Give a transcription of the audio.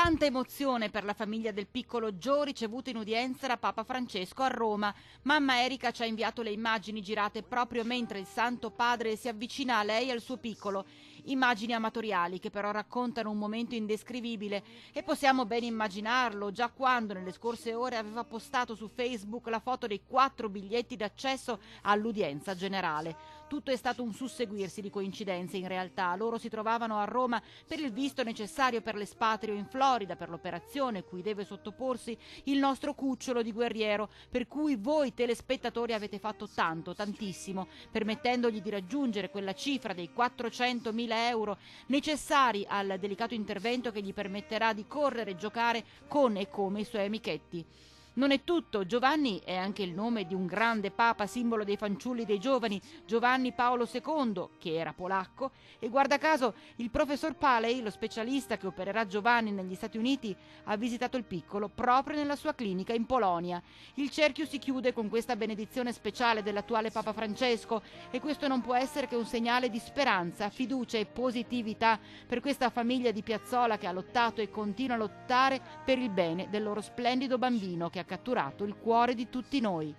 Tanta emozione per la famiglia del piccolo Gio ricevuto in udienza da Papa Francesco a Roma. Mamma Erika ci ha inviato le immagini girate proprio mentre il Santo Padre si avvicina a lei e al suo piccolo. Immagini amatoriali che però raccontano un momento indescrivibile e possiamo ben immaginarlo già quando nelle scorse ore aveva postato su Facebook la foto dei 4 biglietti d'accesso all'udienza generale. Tutto è stato un susseguirsi di coincidenze in realtà. Loro si trovavano a Roma per il visto necessario per l'espatrio in Florida, per l'operazione cui deve sottoporsi il nostro cucciolo di guerriero, per cui voi telespettatori avete fatto tanto, tantissimo, permettendogli di raggiungere quella cifra dei 400.000 euro necessari al delicato intervento che gli permetterà di correre e giocare con e come i suoi amichetti. Non è tutto, Giovanni è anche il nome di un grande papa, simbolo dei fanciulli dei giovani, Giovanni Paolo II, che era polacco, e guarda caso il professor Paley, lo specialista che opererà Giovanni negli Stati Uniti, ha visitato il piccolo proprio nella sua clinica in Polonia. Il cerchio si chiude con questa benedizione speciale dell'attuale Papa Francesco e questo non può essere che un segnale di speranza, fiducia e positività per questa famiglia di Piazzola che ha lottato e continua a lottare per il bene del loro splendido bambino che ha catturato il cuore di tutti noi.